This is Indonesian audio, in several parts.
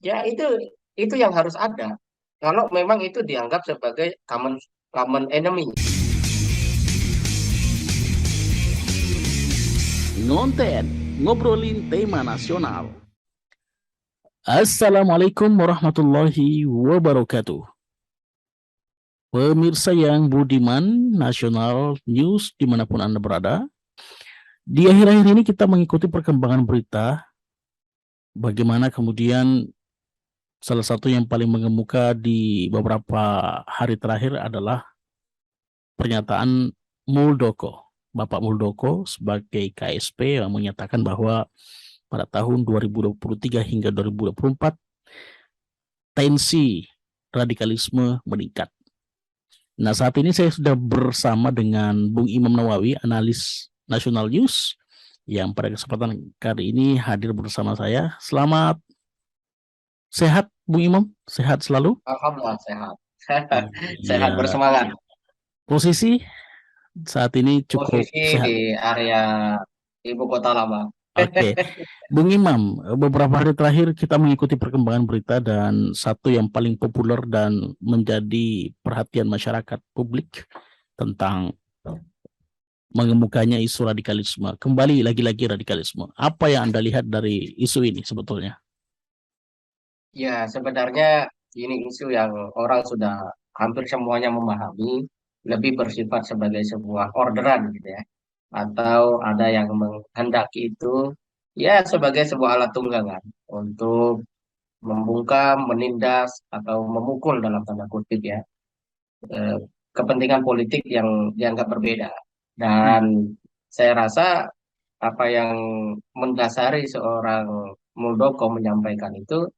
Ya itu yang harus ada. Kalau memang itu dianggap sebagai common common enemy. Ngonten, ngobrolin tema nasional. Assalamualaikum warahmatullahi wabarakatuh. Pemirsa yang budiman, Nasional News dimanapun Anda berada. Di akhir-akhir ini kita mengikuti perkembangan berita, bagaimana kemudian salah satu yang paling mengemuka di beberapa hari terakhir adalah pernyataan Muldoko. Bapak Muldoko sebagai KSP yang menyatakan bahwa pada tahun 2023 hingga 2024 tensi radikalisme meningkat. Nah, saat ini saya sudah bersama dengan Bung Imam Nawawi, analis National News, yang pada kesempatan kali ini hadir bersama saya. Selamat sehat, Bung Imam? Sehat selalu? Alhamdulillah sehat. Iya, Sehat bersemangat. posisi saat ini cukup Posisi sehat. di area ibu kota lama. Oke, Bung Imam, beberapa hari terakhir kita mengikuti perkembangan berita dan satu yang paling populer dan menjadi perhatian masyarakat publik tentang mengemukanya isu radikalisme. Kembali lagi-lagi radikalisme. Apa yang Anda lihat dari isu ini sebetulnya? Ya, sebenarnya ini isu yang orang sudah hampir semuanya memahami, lebih bersifat sebagai sebuah orderan gitu ya. Atau ada yang menghendaki itu ya sebagai sebuah alat tunggangan untuk membungkam, menindas atau memukul dalam tanda kutip ya eh, kepentingan politik yang dianggap berbeda. Hmm. Dan saya rasa apa yang mendasari seorang Muldoko menyampaikan itu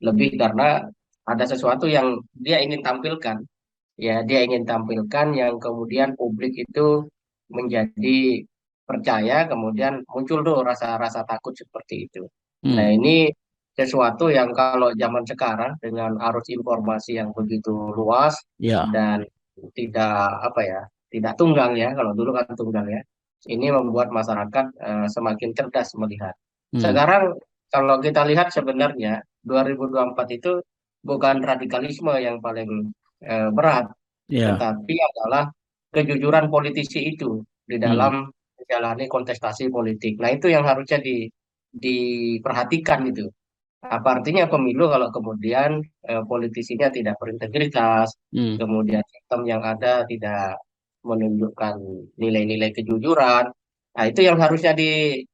lebih karena ada sesuatu yang dia ingin tampilkan. Ya, dia ingin tampilkan yang kemudian publik itu menjadi percaya, kemudian muncul tuh rasa-rasa takut seperti itu. Nah, Hmm. ini sesuatu yang kalau zaman sekarang dengan arus informasi yang begitu luas Ya. dan tidak apa ya, tidak tunggang ya, kalau dulu kan tunggang ya. Ini membuat masyarakat semakin cerdas melihat. Hmm. Sekarang kalau kita lihat sebenarnya 2024 itu bukan radikalisme yang paling berat, Ya. tetapi adalah kejujuran politisi itu di Hmm. dalam menjalani kontestasi politik. Nah, itu yang harusnya diperhatikan itu. Apa artinya pemilu kalau kemudian politisinya tidak berintegritas, Hmm. kemudian sistem yang ada tidak menunjukkan nilai-nilai kejujuran. Nah, itu yang harusnya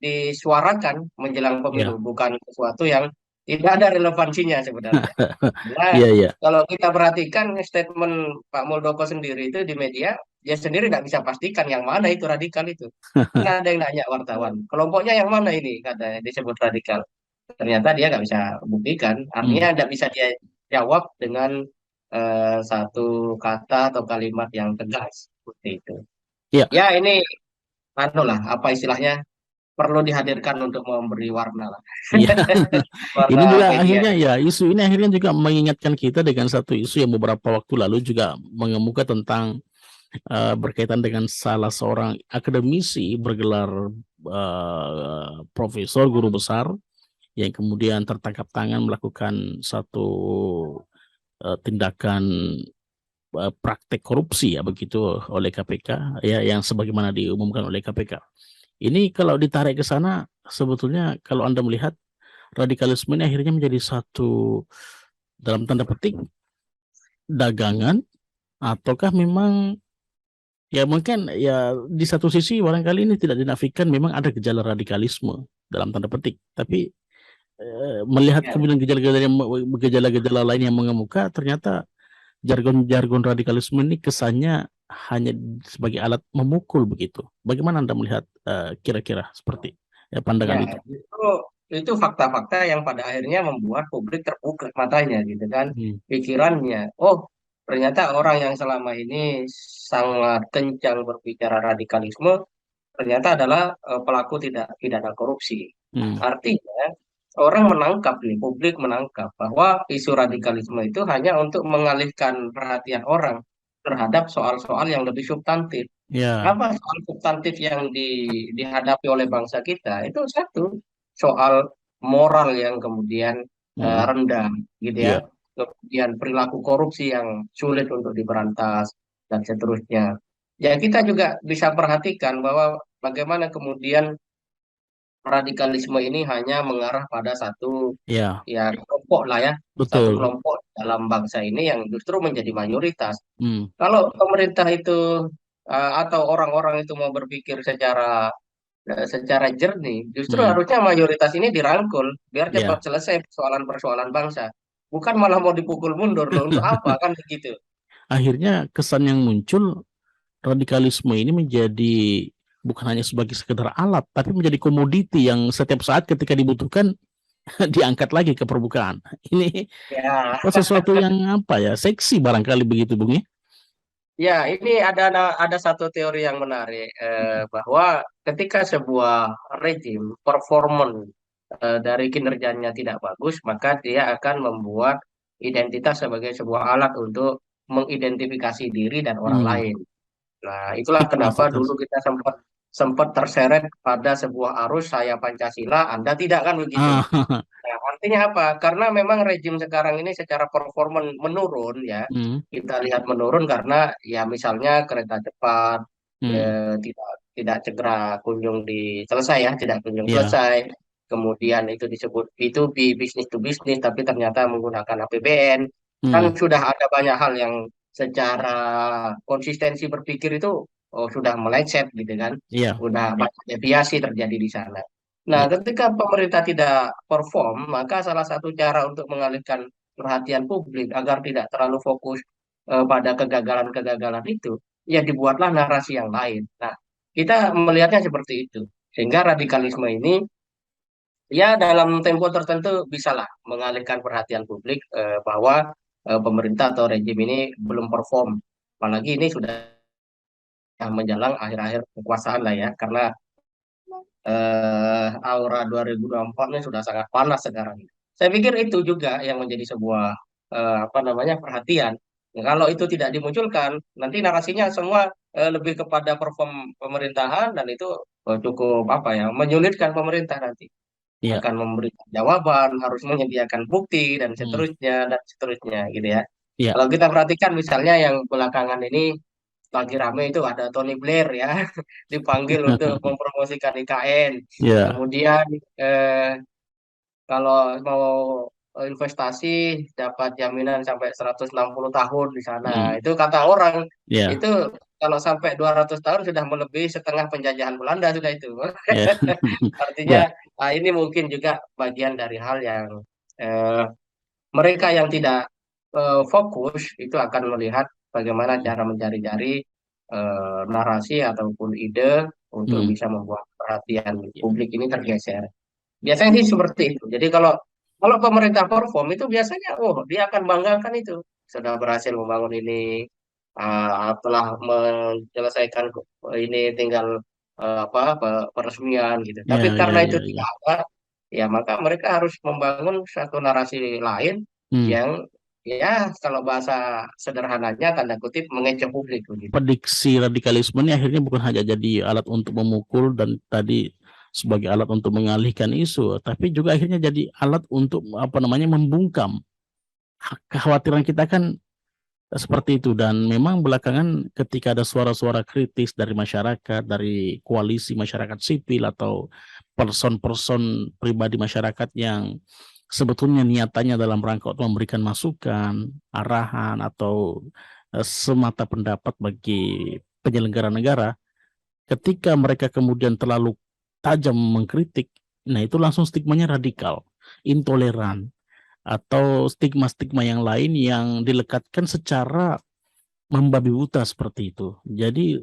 disuarakan menjelang pemilu, Ya. bukan sesuatu yang tidak ada relevansinya sebenarnya. Nah, Iya, iya. kalau kita perhatikan statement Pak Muldoko sendiri itu di media, dia sendiri tidak bisa pastikan yang mana itu radikal itu. Kan ada yang nanya wartawan, kelompoknya yang mana ini kata disebut radikal. Ternyata dia nggak bisa buktikan, artinya Hmm. tidak bisa dia jawab dengan satu kata atau kalimat yang tegas seperti itu. Ya. Ya ini anu lah, apa istilahnya perlu dihadirkan untuk memberi warna lah, Iya. Ini warna juga media. akhirnya ya isu ini akhirnya juga mengingatkan kita dengan satu isu yang beberapa waktu lalu juga mengemuka tentang berkaitan dengan salah seorang akademisi bergelar profesor guru besar yang kemudian tertangkap tangan melakukan satu tindakan praktek korupsi ya begitu oleh KPK ya yang sebagaimana diumumkan oleh KPK. Ini kalau ditarik ke sana sebetulnya kalau Anda melihat radikalisme ini akhirnya menjadi satu dalam tanda petik dagangan ataukah memang ya mungkin ya di satu sisi barangkali ini tidak dinafikan memang ada gejala radikalisme dalam tanda petik tapi melihat Ya, kemudian gejala-gejala lain yang mengemuka ternyata jargon-jargon radikalisme ini kesannya hanya sebagai alat memukul begitu. Bagaimana Anda melihat kira-kira seperti ya, pandangan ya, itu? itu fakta-fakta yang pada akhirnya membuat publik terbuka matanya gitu kan, Hmm. pikirannya. Oh, ternyata orang yang selama ini sangat kencang berbicara radikalisme ternyata adalah pelaku tidak pidana korupsi. Hmm. Artinya orang menangkap nih, publik menangkap bahwa isu radikalisme itu hanya untuk mengalihkan perhatian orang terhadap soal-soal yang lebih substantif. Ya. Apa soal substantif yang dihadapi oleh bangsa kita? Itu satu, soal moral yang kemudian Hmm. rendah gitu ya. Iya. Kemudian perilaku korupsi yang sulit untuk diberantas dan seterusnya. Ya kita juga bisa perhatikan bahwa bagaimana kemudian radikalisme ini hanya mengarah pada satu Ya, ya kelompok lah ya, satu betul. kelompok dalam bangsa ini yang justru menjadi mayoritas. Hmm. Kalau pemerintah itu atau orang-orang itu mau berpikir secara jernih, justru Hmm. harusnya mayoritas ini dirangkul biar cepat Ya. selesai persoalan-persoalan bangsa. Bukan malah mau dipukul mundur loh, untuk apa kan begitu? Akhirnya kesan yang muncul, radikalisme ini menjadi bukan hanya sebagai sekedar alat, tapi menjadi komoditi yang setiap saat ketika dibutuhkan diangkat lagi ke permukaan. Ini Ya, sesuatu yang apa ya, seksi barangkali begitu, Bung ya. ya ini ada satu teori yang menarik bahwa ketika sebuah rejim performan dari kinerjanya tidak bagus, maka dia akan membuat identitas sebagai sebuah alat untuk mengidentifikasi diri dan orang Hmm. lain. Nah, itulah Stigma kenapa status. dulu kita sempat sempat terseret pada sebuah arus saya Pancasila, Anda tidak kan begitu. Ah. Nah, artinya apa? Karena memang rejim sekarang ini secara performa menurun ya. Hmm. Kita lihat menurun karena ya misalnya kereta cepat Hmm. tidak tidak segera kunjung selesai ya, tidak kunjung Ya. selesai. Kemudian itu disebut B2B, business to business, tapi ternyata menggunakan APBN. Kan Hmm. sudah ada banyak hal yang secara konsistensi berpikir itu sudah melencet gitu kan. Iya. Udah banyak deviasi terjadi di sana. Nah, Iya. ketika pemerintah tidak perform, maka salah satu cara untuk mengalihkan perhatian publik agar tidak terlalu fokus pada kegagalan-kegagalan itu, ya dibuatlah narasi yang lain. Nah, kita melihatnya seperti itu. Sehingga radikalisme ini ya dalam tempo tertentu bisalah mengalihkan perhatian publik bahwa pemerintah atau rejim ini belum perform. Apalagi ini sudah menjelang akhir-akhir kekuasaan lah ya, karena aura 2024 ini sudah sangat panas sekarang. Saya pikir itu juga yang menjadi sebuah apa namanya perhatian. Kalau itu tidak dimunculkan, nanti narasinya semua lebih kepada perform pemerintahan dan itu cukup apa ya menyulitkan pemerintah nanti Iya. akan memberikan jawaban, harus menyediakan bukti Hmm. dan seterusnya gitu ya. Iya. Kalau kita perhatikan misalnya yang belakangan ini lagi rame itu ada Tony Blair ya dipanggil untuk mempromosikan IKN. Iya. Kemudian eh, kalau mau investasi dapat jaminan sampai 160 tahun di sana. Hmm. Itu kata orang Iya. itu kalau sampai 200 tahun sudah melebihi setengah penjajahan Belanda sudah itu. Iya. Artinya Iya. ini mungkin juga bagian dari hal yang eh, mereka yang tidak fokus itu akan melihat bagaimana Hmm. cara mencari-cari narasi ataupun ide untuk Hmm. bisa membuat perhatian Iya. publik ini tergeser. Biasanya sih seperti itu. Jadi kalau kalau pemerintah perform itu biasanya, oh dia akan banggakan itu sudah berhasil membangun ini, telah menyelesaikan ini tinggal apa peresmian gitu. Iya. Tapi Iya. karena itu Iya. Iya. tidak ada, ya maka mereka harus membangun satu narasi lain Hmm. yang ya kalau bahasa sederhananya tanda kutip mengecoh publik begitu. Prediksi radikalisme ini akhirnya bukan hanya jadi alat untuk memukul dan tadi sebagai alat untuk mengalihkan isu, tapi juga akhirnya jadi alat untuk apa namanya membungkam kekhawatiran kita kan seperti itu. Dan memang belakangan ketika ada suara-suara kritis dari masyarakat, dari koalisi masyarakat sipil atau person-person pribadi masyarakat yang sebetulnya niatannya dalam rangka untuk memberikan masukan, arahan atau semata pendapat bagi penyelenggara negara, ketika mereka kemudian terlalu tajam mengkritik, nah itu langsung stigmanya radikal, intoleran, atau stigma-stigma yang lain yang dilekatkan secara membabi buta seperti itu. Jadi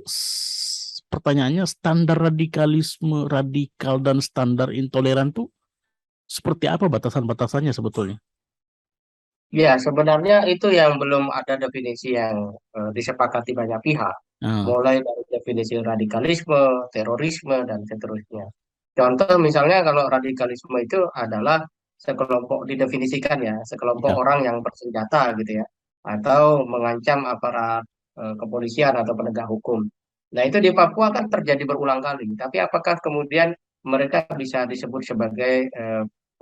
pertanyaannya, standar radikalisme radikal dan standar intoleran tuh seperti apa batasan-batasannya sebetulnya? Ya, sebenarnya itu yang belum ada definisi yang disepakati banyak pihak. Nah. Mulai dari definisi radikalisme, terorisme, dan seterusnya. Contoh misalnya kalau radikalisme itu adalah sekelompok didefinisikan ya, sekelompok Ya. orang yang bersenjata gitu ya, atau mengancam aparat kepolisian atau penegak hukum. Nah, itu di Papua kan terjadi berulang kali. Tapi apakah kemudian mereka bisa disebut sebagai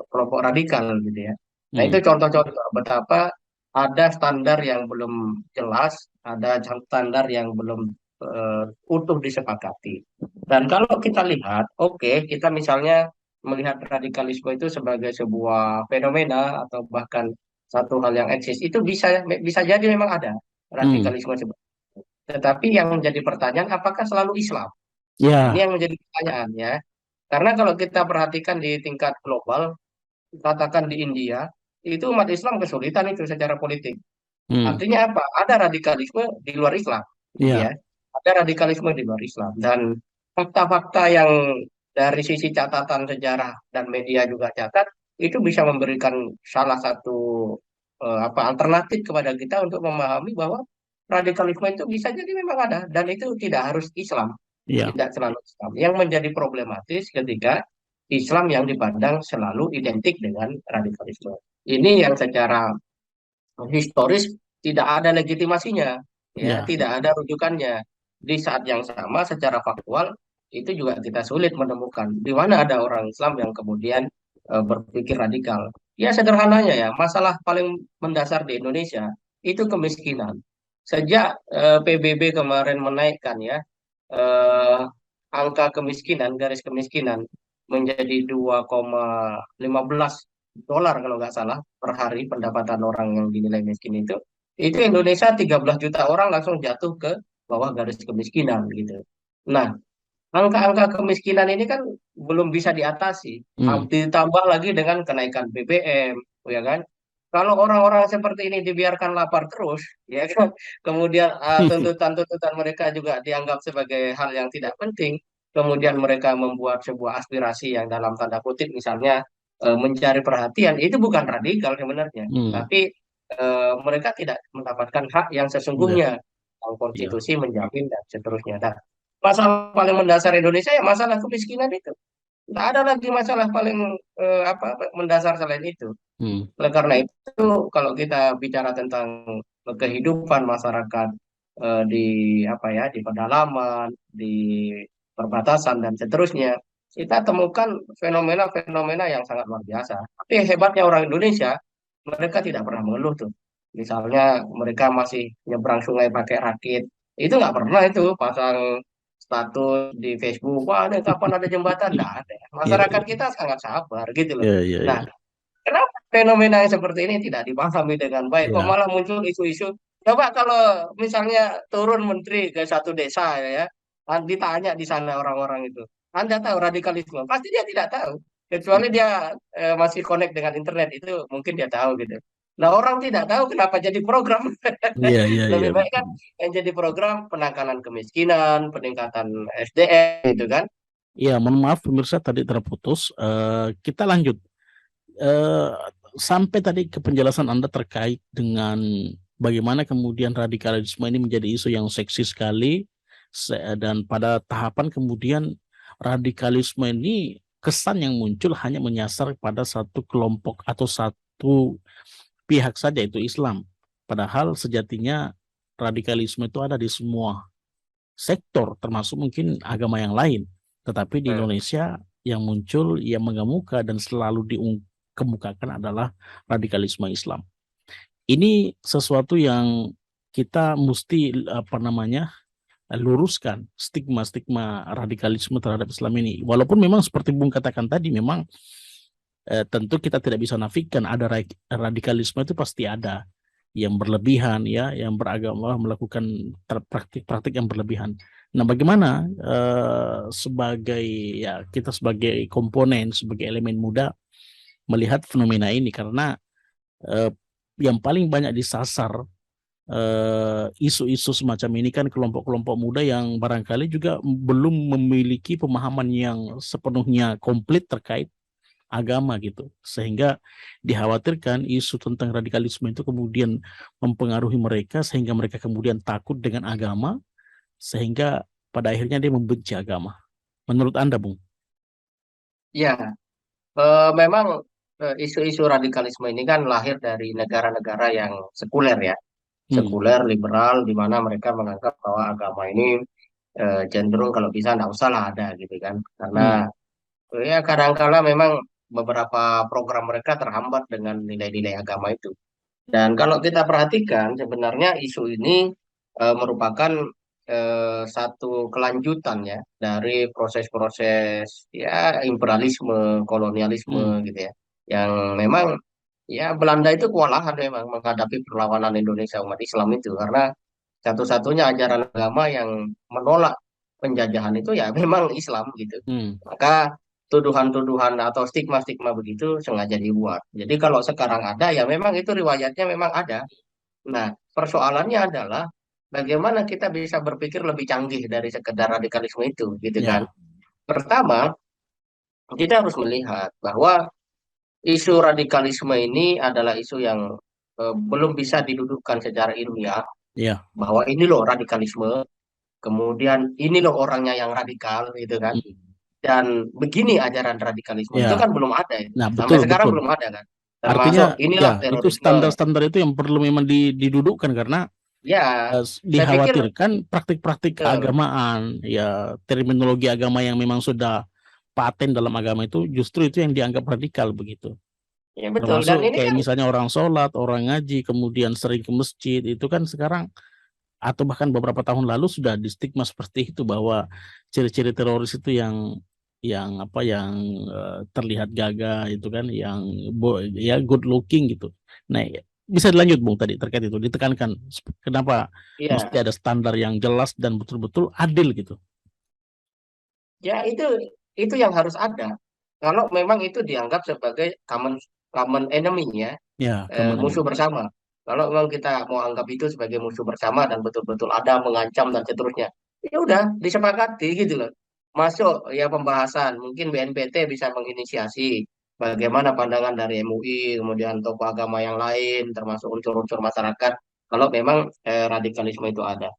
kelompok radikal gitu ya? Nah, itu Hmm. contoh-contoh betapa ada standar yang belum jelas, ada standar yang belum utuh disepakati. Dan kalau kita lihat, oke, kita misalnya melihat radikalisme itu sebagai sebuah fenomena atau bahkan satu hal yang eksis, itu bisa bisa jadi memang ada Hmm. radikalisme seperti itu. Tetapi yang menjadi pertanyaan, apakah selalu Islam? Nah, ini Ya. yang menjadi pertanyaan ya. Karena kalau kita perhatikan di tingkat global, katakan di India, itu umat Islam kesulitan itu secara politik. Hmm. Artinya apa? Ada radikalisme di luar Islam, gitu ya. Ya. Ada radikalisme di luar Islam dan fakta-fakta yang dari sisi catatan sejarah dan media juga catat itu bisa memberikan salah satu apa alternatif kepada kita untuk memahami bahwa radikalisme itu bisa jadi memang ada dan itu tidak harus Islam, Ya. tidak selalu Islam. Yang menjadi problematis ketika Islam yang dipandang selalu identik dengan radikalisme. Ini yang secara historis tidak ada legitimasinya, ya, Ya. tidak ada rujukannya. Di saat yang sama secara faktual itu juga kita sulit menemukan di mana ada orang Islam yang kemudian berpikir radikal. Ya sederhananya ya, masalah paling mendasar di Indonesia itu kemiskinan. Sejak PBB kemarin menaikkan ya eh, angka kemiskinan, garis kemiskinan menjadi 2,15 dolar kalau nggak salah per hari pendapatan orang yang dinilai miskin itu Indonesia 13 juta orang langsung jatuh ke bawah garis kemiskinan gitu. Nah, angka-angka kemiskinan ini kan belum bisa diatasi. Hmm. Ditambah lagi dengan kenaikan BBM, ya kan? Kalau orang-orang seperti ini dibiarkan lapar terus, ya kan? Kemudian tuntutan-tuntutan mereka juga dianggap sebagai hal yang tidak penting. Kemudian mereka membuat sebuah aspirasi yang dalam tanda kutip misalnya mencari perhatian, itu bukan radikal sebenarnya. Hmm. Tapi mereka tidak mendapatkan hak yang Ya. sesungguhnya yang Ya. konstitusi menjamin dan seterusnya. Nah, masalah paling mendasar Indonesia ya masalah kemiskinan itu. Tidak ada lagi masalah paling apa mendasar selain itu. Hmm. Oleh karena itu, kalau kita bicara tentang kehidupan masyarakat di apa ya, di pedalaman, di perbatasan dan seterusnya, kita temukan fenomena-fenomena yang sangat luar biasa. Tapi hebatnya orang Indonesia, mereka tidak pernah mengeluh tuh. Misalnya mereka masih nyebrang sungai pakai rakit, itu nggak pernah itu pasang status di Facebook, wah ada kapan ada jembatan, nggak ada. Ya. Masyarakat kita sangat sabar gitu loh. Ya. Ya. Nah, Ya. kenapa fenomena yang seperti ini tidak dipahami dengan baik? Kok Ya. malah muncul isu-isu? Coba kalau misalnya turun menteri ke satu desa ya, ditanya di sana orang-orang itu, Anda tahu radikalisme? Pasti dia tidak tahu. Kecuali dia masih connect dengan internet itu mungkin dia tahu gitu. Nah orang tidak tahu kenapa jadi program. Ya. Ya. Lebih Ya. baik kan yang jadi program penekanan kemiskinan, peningkatan SDM gitu kan. Ya, mohon maaf pemirsa tadi terputus. Kita lanjut. eh, Sampai tadi ke penjelasan Anda terkait dengan bagaimana kemudian radikalisme ini menjadi isu yang seksi sekali, dan pada tahapan kemudian radikalisme ini kesan yang muncul hanya menyasar pada satu kelompok atau satu pihak saja, itu Islam. Padahal sejatinya radikalisme itu ada di semua sektor, termasuk mungkin agama yang lain. Tetapi di Hmm. Indonesia yang muncul, yang mengemuka dan selalu dikemukakan adalah radikalisme Islam. Ini sesuatu yang kita mesti apa namanya luruskan stigma-stigma radikalisme terhadap Islam ini. Walaupun memang seperti Bung katakan tadi, memang tentu kita tidak bisa nafikan ada radikalisme itu pasti ada yang berlebihan ya, yang beragama melakukan praktik-praktik yang berlebihan. Nah, bagaimana sebagai ya kita sebagai komponen, sebagai elemen muda melihat fenomena ini karena eh, yang paling banyak disasar isu-isu semacam ini kan kelompok-kelompok muda yang barangkali juga belum memiliki pemahaman yang sepenuhnya komplit terkait agama gitu, sehingga dikhawatirkan isu tentang radikalisme itu kemudian mempengaruhi mereka sehingga mereka kemudian takut dengan agama sehingga pada akhirnya dia membenci agama. Menurut Anda, Bung? Ya, memang isu-isu radikalisme ini kan lahir dari negara-negara yang sekuler ya, Hmm. sekuler, liberal, di mana mereka menganggap bahwa agama ini cenderung kalau bisa nggak usah lah ada gitu kan, karena Hmm. ya kadangkala memang beberapa program mereka terhambat dengan nilai-nilai agama itu. Dan kalau kita perhatikan, sebenarnya isu ini merupakan satu kelanjutan ya dari proses-proses ya imperialisme, Hmm. kolonialisme gitu ya, yang memang ya Belanda itu kewalahan memang menghadapi perlawanan Indonesia umat Islam itu karena satu-satunya ajaran agama yang menolak penjajahan itu ya memang Islam gitu. Hmm. Maka tuduhan-tuduhan atau stigma-stigma begitu sengaja dibuat. Jadi kalau sekarang ada ya memang itu riwayatnya memang ada. Nah, persoalannya adalah bagaimana kita bisa berpikir lebih canggih dari sekedar radikalisme itu, gitu kan? Ya. Pertama, kita harus melihat bahwa isu radikalisme ini adalah isu yang belum bisa didudukkan secara ilmiah, Ya. bahwa ini loh radikalisme, kemudian ini loh orangnya yang radikal, gitu kan? Hmm. Dan begini ajaran radikalisme itu Ya. kan belum ada itu. Nah, Sampai betul sekarang betul. belum ada kan. Artinya Termasuk inilah ya itu terorisme. standar-standar itu yang perlu memang didudukkan karena Ya, saya pikir dikhawatirkan praktik-praktik betul. keagamaan, ya terminologi agama yang memang sudah paten dalam agama itu justru itu yang dianggap radikal begitu. Ya betul. Dan Termasuk ini kayak kan misalnya orang sholat, orang ngaji, kemudian sering ke masjid, itu kan sekarang atau bahkan beberapa tahun lalu sudah di stigma seperti itu bahwa ciri-ciri teroris itu yang apa yang terlihat gagah itu kan yang ya good looking gitu. Nah, bisa dilanjut Bung tadi terkait itu ditekankan kenapa mesti ya, ada standar yang jelas dan betul-betul adil gitu. ya itu yang harus ada. Kalau memang itu dianggap sebagai common common enemy ya, Ya, kemenangan. musuh bersama. Kalau memang kita mau anggap itu sebagai musuh bersama dan betul-betul ada mengancam dan seterusnya, ya udah disepakati gitu loh. Masuk ya pembahasan, mungkin BNPT bisa menginisiasi bagaimana pandangan dari MUI, kemudian tokoh agama yang lain, termasuk unsur-unsur masyarakat. Kalau memang radikalisme itu ada.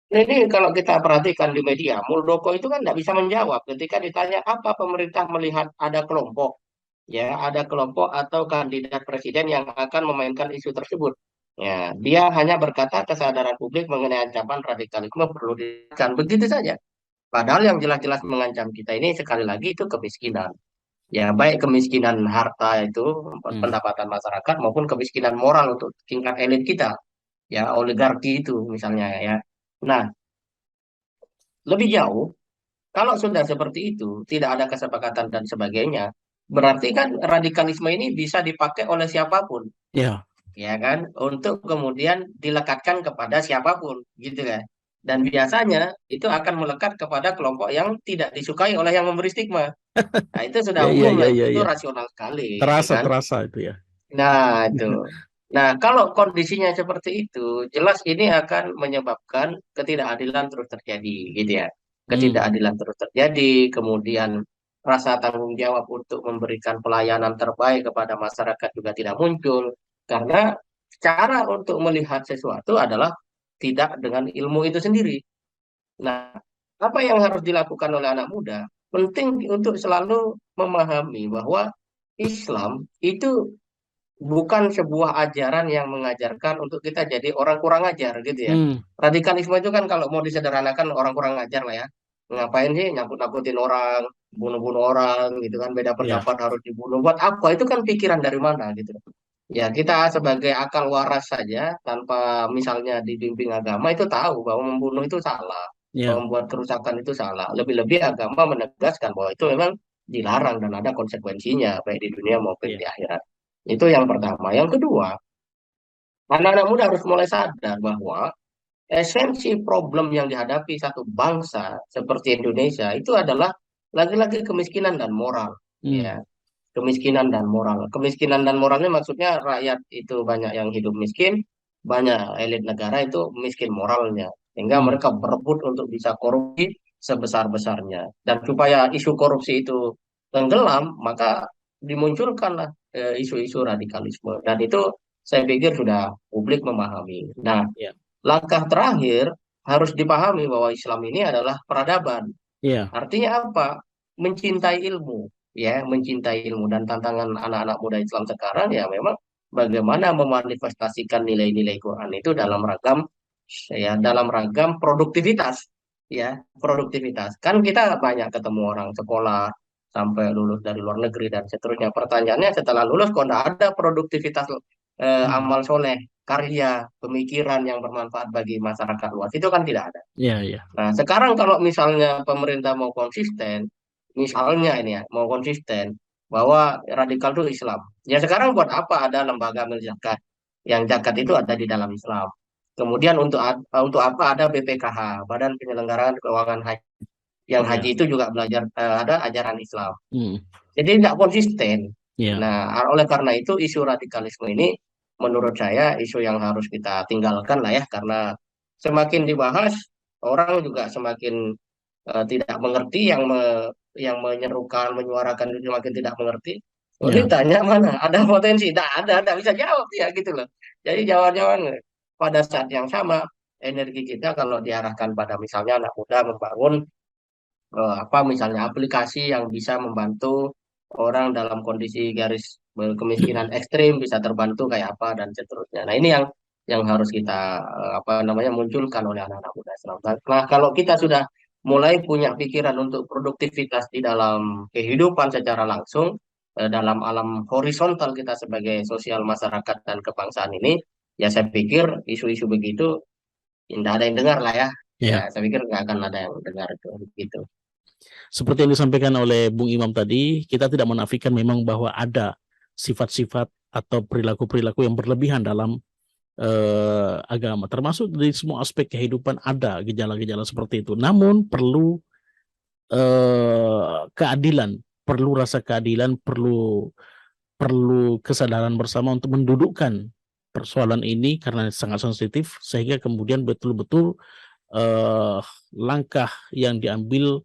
Nah, ini kalau kita perhatikan di media, Muldoko itu kan tidak bisa menjawab ketika ditanya apa pemerintah melihat ada kelompok, ya ada kelompok atau kandidat presiden yang akan memainkan isu tersebut. Ya, dia hanya berkata kesadaran publik mengenai ancaman radikalisme perlu dijelaskan begitu saja. Padahal yang jelas-jelas mengancam kita ini sekali lagi itu kemiskinan. Ya, baik kemiskinan harta itu Hmm. pendapatan masyarakat maupun kemiskinan moral untuk tingkat elit kita, ya oligarki itu misalnya ya. Nah, lebih jauh kalau sudah seperti itu, tidak ada kesepakatan dan sebagainya, berarti kan radikalisme ini bisa dipakai oleh siapapun, Ya, ya kan, untuk kemudian dilekatkan kepada siapapun, gitu kan. Dan biasanya itu akan melekat kepada kelompok yang tidak disukai oleh yang memberi stigma. Nah, itu sudah ya, ya, umum ya, lah, ya, itu ya. rasional sekali, gitu Terasa, kan. terasa itu ya. Nah, itu. Nah, kalau kondisinya seperti itu, jelas ini akan menyebabkan ketidakadilan terus terjadi, gitu ya. Hmm. Ketidakadilan terus terjadi, kemudian rasa tanggung jawab untuk memberikan pelayanan terbaik kepada masyarakat juga tidak muncul, karena cara untuk melihat sesuatu adalah tidak dengan ilmu itu sendiri. Nah, apa yang harus dilakukan oleh anak muda? Penting untuk selalu memahami bahwa Islam itu bukan sebuah ajaran yang mengajarkan untuk kita jadi orang kurang ajar gitu ya. Hmm. Radikalisme itu kan kalau mau disederhanakan orang kurang ajar lah ya. Ngapain sih nyangkut-nyangkutin orang, bunuh-bunuh orang gitu kan, beda Ya, pendapat harus dibunuh. Buat apa? Itu kan pikiran dari mana gitu. Ya kita sebagai akal waras saja tanpa misalnya dibimbing agama itu tahu bahwa membunuh itu salah, bahwa ya, membuat kerusakan itu salah. Lebih-lebih agama menegaskan bahwa itu memang dilarang dan ada konsekuensinya baik di dunia maupun ya, di akhirat. Itu yang pertama. Yang kedua, anak-anak muda harus mulai sadar bahwa esensi problem yang dihadapi satu bangsa seperti Indonesia itu adalah lagi-lagi kemiskinan dan moral. hmm. Ya, kemiskinan dan moral. Kemiskinan dan moralnya maksudnya rakyat itu banyak yang hidup miskin, banyak elit negara itu miskin moralnya. Sehingga Hmm. mereka berebut untuk bisa korupsi sebesar-besarnya. Dan supaya isu korupsi itu tenggelam, maka dimunculkanlah isu-isu radikalisme. Dan itu saya pikir sudah publik memahami. Nah, Ya, langkah terakhir harus dipahami bahwa Islam ini adalah peradaban. ya, Artinya apa? Mencintai ilmu, ya, mencintai ilmu dan tantangan anak-anak muda Islam sekarang ya memang bagaimana memanifestasikan nilai-nilai Quran itu dalam ragam produktivitas, ya, produktivitas. Kan kita banyak ketemu orang sekolah sampai lulus dari luar negeri dan seterusnya. Pertanyaannya setelah lulus kok tidak ada produktivitas amal soleh, karya, pemikiran yang bermanfaat bagi masyarakat luas, itu kan tidak ada. Ya, ya. Nah, sekarang kalau misalnya pemerintah mau konsisten, misalnya ini ya, mau konsisten bahwa radikal itu Islam. Ya sekarang buat apa ada lembaga amil zakat? Yang zakat itu ada di dalam Islam. Kemudian untuk apa ada BPKH, Badan Penyelenggaraan Keuangan Haji. Yang haji Ya. itu juga belajar ada ajaran Islam. Hmm. Jadi tidak konsisten. Ya. Nah, oleh karena itu isu radikalisme ini menurut saya isu yang harus kita tinggalkan lah ya, karena semakin dibahas orang juga semakin tidak mengerti, yang menyerukan, menyuarakan itu semakin tidak mengerti. Oh, Ya. ditanya mana ada potensi, tidak bisa jawab ya gitu loh. Jadi jawaban pada saat yang sama energi kita kalau diarahkan pada misalnya anak muda membangun apa misalnya aplikasi yang bisa membantu orang dalam kondisi garis kemiskinan ekstrim bisa terbantu kayak apa dan seterusnya. Nah, ini yang harus kita apa namanya munculkan oleh anak-anak muda Islam. Nah, kalau kita sudah mulai punya pikiran untuk produktivitas di dalam kehidupan secara langsung dalam alam horizontal kita sebagai sosial masyarakat dan kebangsaan ini, ya saya pikir isu-isu begitu tidak ada yang dengar lah ya. Ya, Ya. saya pikir nggak akan ada yang dengar itu gitu. Seperti yang disampaikan oleh Bung Imam tadi, kita tidak menafikan memang bahwa ada sifat-sifat atau perilaku-perilaku yang berlebihan dalam agama, termasuk di semua aspek kehidupan ada gejala-gejala seperti itu. Namun perlu keadilan, perlu rasa keadilan, perlu perlu kesadaran bersama untuk mendudukkan persoalan ini karena sangat sensitif, sehingga kemudian betul-betul langkah yang diambil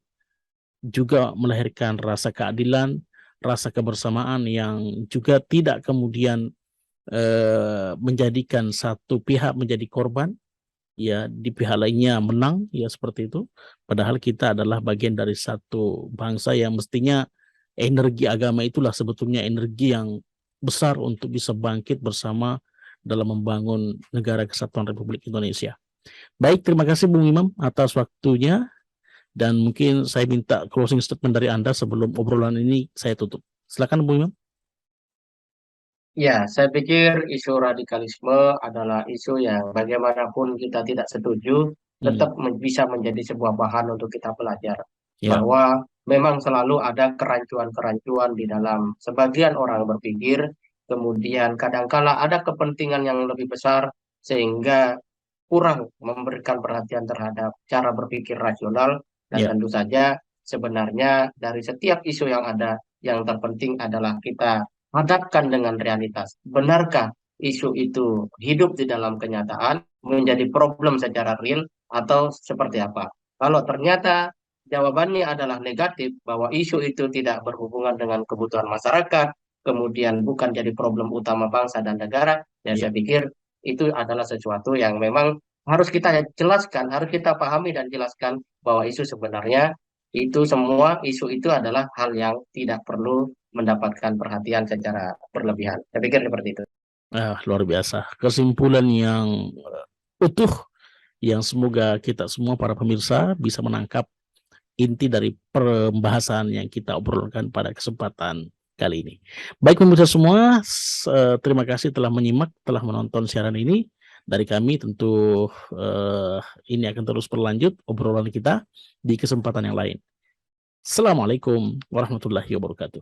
juga melahirkan rasa keadilan, rasa kebersamaan yang juga tidak kemudian menjadikan satu pihak menjadi korban, ya di pihak lainnya menang, ya seperti itu. Padahal kita adalah bagian dari satu bangsa yang mestinya energi agama itulah sebetulnya energi yang besar untuk bisa bangkit bersama dalam membangun negara kesatuan Republik Indonesia. Baik, terima kasih Bung Imam atas waktunya. Dan mungkin saya minta closing statement dari Anda sebelum obrolan ini saya tutup. Silakan Bung Imam. Ya, saya pikir isu radikalisme adalah isu yang bagaimanapun kita tidak setuju, tetap bisa menjadi sebuah bahan untuk kita belajar. Ya, Bahwa memang selalu ada kerancuan-kerancuan di dalam sebagian orang berpikir, kemudian kadangkala ada kepentingan yang lebih besar, sehingga kurang memberikan perhatian terhadap cara berpikir rasional, dan ya, tentu saja sebenarnya dari setiap isu yang ada, yang terpenting adalah kita hadapkan dengan realitas. Benarkah isu itu hidup di dalam kenyataan, menjadi problem secara real, atau seperti apa? Kalau ternyata jawabannya adalah negatif, bahwa isu itu tidak berhubungan dengan kebutuhan masyarakat, kemudian bukan jadi problem utama bangsa dan negara, ya ya. saya pikir itu adalah sesuatu yang memang harus kita jelaskan, harus kita pahami dan jelaskan bahwa isu sebenarnya itu semua isu itu adalah hal yang tidak perlu mendapatkan perhatian secara berlebihan. Saya pikir seperti itu. Luar biasa. Kesimpulan yang utuh yang semoga kita semua para pemirsa bisa menangkap inti dari pembahasan yang kita obrolkan pada kesempatan kali ini. Baik pemirsa semua, terima kasih telah menyimak, telah menonton siaran ini. Dari kami tentu ini akan terus berlanjut obrolan kita di kesempatan yang lain. Assalamualaikum warahmatullahi wabarakatuh.